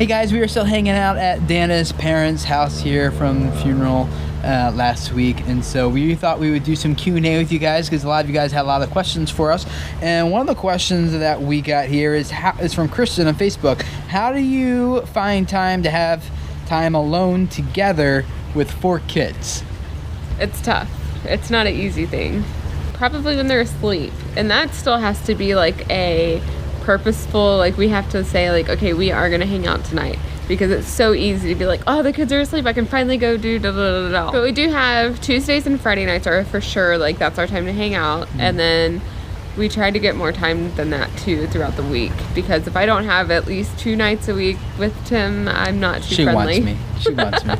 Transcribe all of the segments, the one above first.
Hey guys, we are still hanging out at Dana's parents' house here from the funeral last week, and so we thought we would do some Q&A with you guys because a lot of you guys had a lot of questions for us. And one of the questions that we got here is from Kristen on Facebook. How do you find time to have time alone together with 4 kids? It's tough. It's not an easy thing. Probably when they're asleep, and that still has to be like a purposeful, like we have to say like, okay, we are gonna hang out tonight, because it's so easy to be like, oh, the kids are asleep, I can finally go do da da da da. But we do have Tuesdays and Friday nights are for sure, like that's our time to hang out. And then we try to get more time than that too throughout the week, because if I don't have at least 2 nights a week with Tim, I'm not too friendly. She wants me.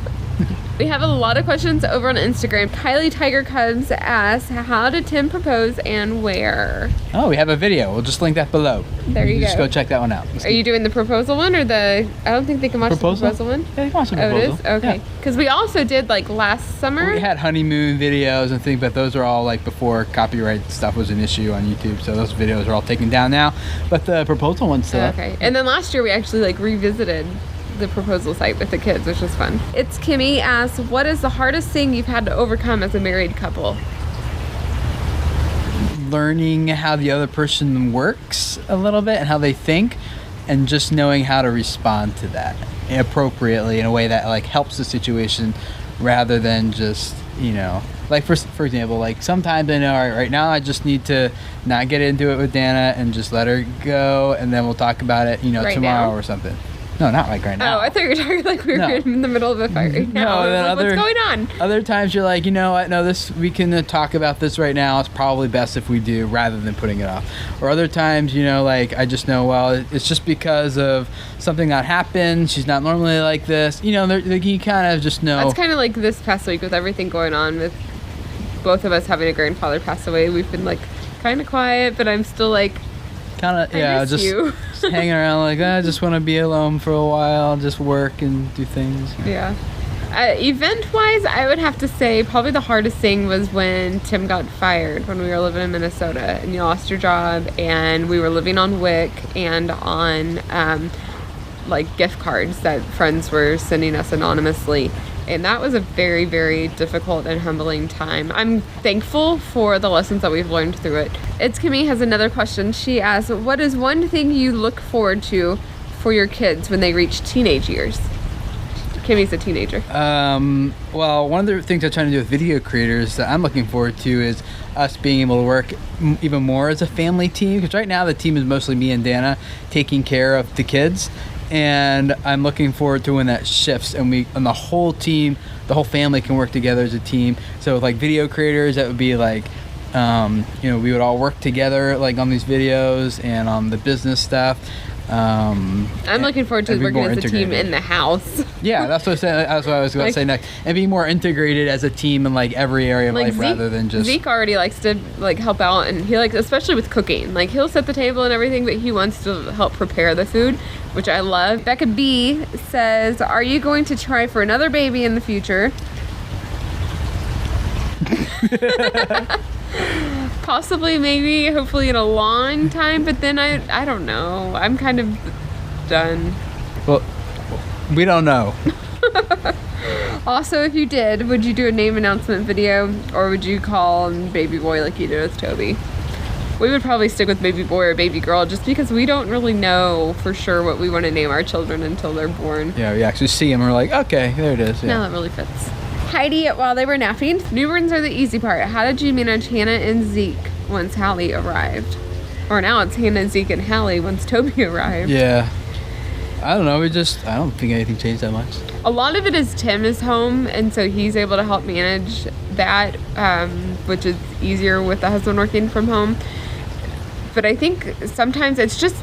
We have a lot of questions over on Instagram. Kylie Tiger Cubs asks, how did Tim propose and where? Oh, we have a video. We'll just link that below. There you go. Just go check that one out. Are you doing the proposal one or I don't think they can watch the proposal one. Yeah, they can watch the proposal. Oh, it is? Okay. Because we also did like last summer. We had honeymoon videos and things, but those are all like before copyright stuff was an issue on YouTube. So those videos are all taken down now. But the proposal one's still up. Okay. And then last year we actually like revisited the proposal site with the kids, which was fun. It's Kimmy asks, what is the hardest thing you've had to overcome as a married couple? Learning how the other person works a little bit and how they think, and just knowing how to respond to that appropriately in a way that like helps the situation, rather than just, you know, like for example, like sometimes I know, all right now I just need to not get into it with Dana and just let her go, and then we'll talk about it, you know, right tomorrow now? Or something. No, not like right now. Oh, I thought you were talking like we were in the middle of a fight right now. No, like, what's going on? Other times you're like, you know what? No, we can talk about this right now. It's probably best if we do, rather than putting it off. Or other times, you know, like I just know, well, it's just because of something that happened. She's not normally like this. You know, like you kind of just know. That's kind of like this past week with everything going on with both of us having a grandfather pass away. We've been like kind of quiet, but I'm still like, kind of, yeah, just hanging around like, I just want to be alone for a while, just work and do things. Yeah. Event-wise, I would have to say probably the hardest thing was when Tim got fired when we were living in Minnesota and you lost your job, and we were living on WIC and on like gift cards that friends were sending us anonymously. And that was a very, very difficult and humbling time. I'm thankful for the lessons that we've learned through it. It's Kimmy has another question. She asks, what is one thing you look forward to for your kids when they reach teenage years? Kimmy's a teenager. Well, one of the things I'm trying to do with video creators that I'm looking forward to is us being able to work even more as a family team. Because right now the team is mostly me and Dana taking care of the kids. And I'm looking forward to when that shifts and the whole team, the whole family can work together as a team. So with like video creators, that would be like, you know, we would all work together like on these videos and on the business stuff. I'm looking forward to working as a team in the house. Yeah, that's what I was going to say next. And be more integrated as a team in like every area of life, rather than just... Zeke already likes to like help out, and he likes, especially with cooking, like he'll set the table and everything, but he wants to help prepare the food, which I love. Becca B says, are you going to try for another baby in the future? Possibly, maybe, hopefully in a long time, but then I don't know. I'm kind of done. Well, we don't know. Also, if you did, would you do a name announcement video, or would you call baby boy like you did with Toby? We would probably stick with baby boy or baby girl, just because we don't really know for sure what we want to name our children until they're born. Yeah, we actually see them and we're like, okay, there it is. Yeah. No, that really fits. Heidi, while they were napping, newborns are the easy part. How did you manage Hannah and Zeke once Hallie arrived? Or now it's Hannah, Zeke, and Hallie once Toby arrived. Yeah. I don't know. I don't think anything changed that much. A lot of it is Tim is home, and so he's able to help manage that, which is easier with the husband working from home. But I think sometimes it's just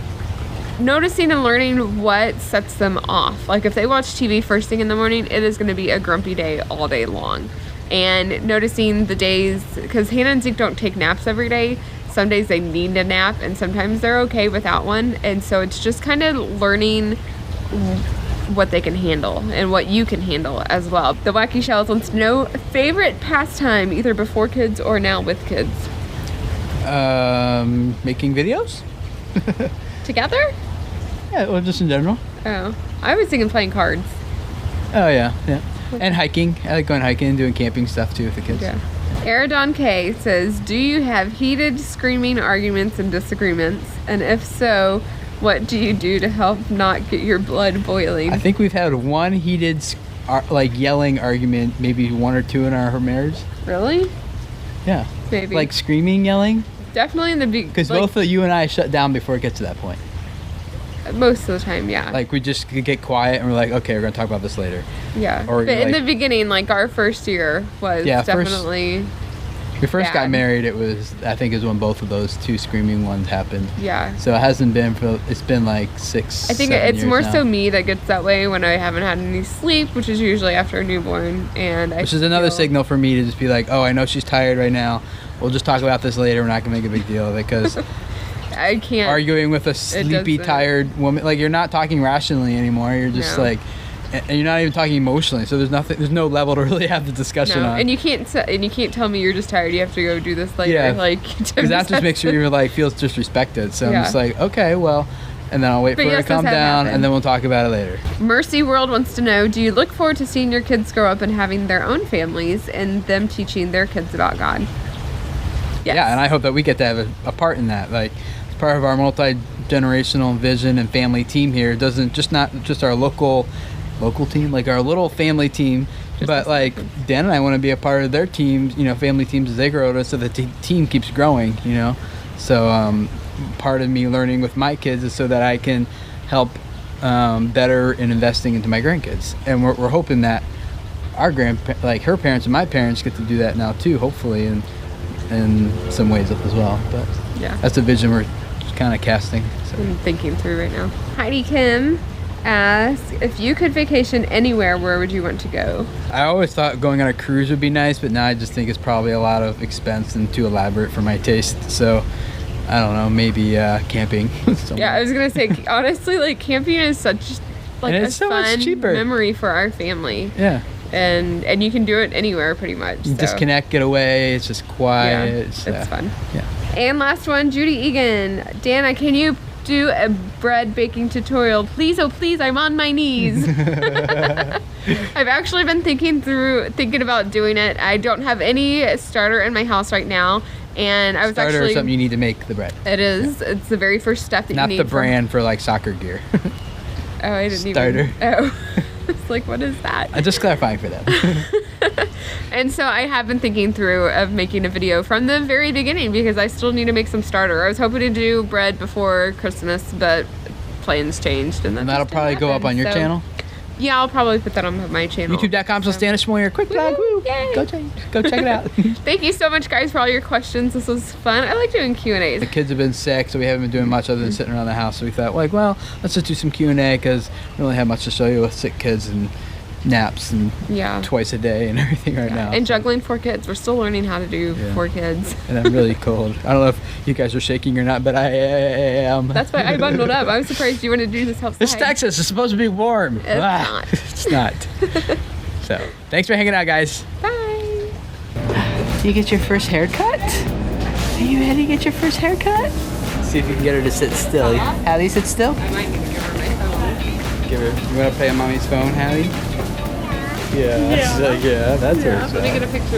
noticing and learning what sets them off. Like if they watch TV first thing in the morning, it is going to be a grumpy day all day long. And noticing the days, because Hannah and Zeke don't take naps every day. Some days they need a nap, and sometimes they're okay without one. And so it's just kind of learning what they can handle and what you can handle as well. The Wacky Shells wants to know favorite pastime, either before kids or now with kids. Making videos. Together? Yeah, well, just in general. Oh. I was thinking playing cards. Oh yeah. And hiking. I like going hiking and doing camping stuff too with the kids. Yeah. Aradon K says, do you have heated, screaming arguments and disagreements? And if so, what do you do to help not get your blood boiling? I think we've had one heated, yelling argument, maybe one or two in our marriage. Really? Yeah. Maybe. Like screaming, yelling? Definitely in the beginning. Because both of you and I shut down before it gets to that point. Most of the time, yeah. Like we just get quiet and we're like, okay, we're gonna talk about this later. Yeah. Or but in the beginning, like our first year was definitely. We first got bad. married. I think it was when both of those two screaming ones happened. Yeah. So it hasn't been it's been like 6. I think 7 it's years more now. so me that gets that way when I haven't had any sleep, which is usually after a newborn, which is another signal for me to just be like, oh, I know she's tired right now. We'll just talk about this later. We're not gonna make a big deal of it because. I can't. Arguing with a sleepy, tired woman, like you're not talking rationally anymore. You're just and you're not even talking emotionally. So there's no level to really have the discussion on. And you can't tell me you're just tired. You have to go do this later. Yeah, like because that just makes you like feels disrespected. So I'm just like, okay, well, and then I'll wait for her to calm down, and then we'll talk about it later. Mercy World wants to know: do you look forward to seeing your kids grow up and having their own families, and them teaching their kids about God? Yes. Yeah, and I hope that we get to have a part in that. Like. Part of our multi-generational vision and family team here doesn't not just our local team, like our little family team, but like Dan and I want to be a part of their teams, family teams as they grow, so the team keeps growing, So part of me learning with my kids is so that I can help better in investing into my grandkids, and we're hoping that our her parents and my parents get to do that now too, hopefully, and in some ways as well. But yeah, that's a vision we're kind of casting. So. I'm thinking through right now. Heidi Kim asks, if you could vacation anywhere, where would you want to go? I always thought going on a cruise would be nice, but now I just think it's probably a lot of expense and too elaborate for my taste. So I don't know, maybe camping. Yeah, I was gonna say honestly, like camping is such a so fun cheaper memory for our family. Yeah. And you can do it anywhere pretty much. You disconnect, get away. It's just quiet. Yeah, it's fun. Yeah. And last one, Judy Egan. Dana, can you do a bread baking tutorial? Please, oh please, I'm on my knees. I've actually been thinking about doing it. I don't have any starter in my house right now. And I was starter is something you need to make the bread. It is. Yeah. It's the very first step that Not you need. Not the brand for like soccer gear. Oh, I didn't starter. Oh. It's like, what is that? I'm just clarifying for them. And so I have been thinking through of making a video from the very beginning because I still need to make some starter. I was hoping to do bread before Christmas, but plans changed. And that'll probably go up on your channel? Yeah, I'll probably put that on my channel. YouTube.com/DanaSchmoyer. Quick plug. Woo! Go check it out. Thank you so much, guys, for all your questions. This was fun. I like doing Q&As. The kids have been sick, so we haven't been doing much other than sitting around the house. So we thought, let's just do some Q&A because we don't really have much to show you with sick kids and naps and twice a day and everything right now. And juggling 4 kids. We're still learning how to do 4 kids. And I'm really cold. I don't know if you guys are shaking or not, but I am. That's why I bundled up. I was surprised you wanted to do this outside. It's Texas. It's supposed to be warm. It's not. It's not. So, thanks for hanging out, guys. Bye. Do you get your first haircut? Are you ready to get your first haircut? See if you can get her to sit still. Hallie, sit still. I might need to give her my phone. You want to play on mommy's phone, Hallie? Yeah. That's her. Let me get a picture.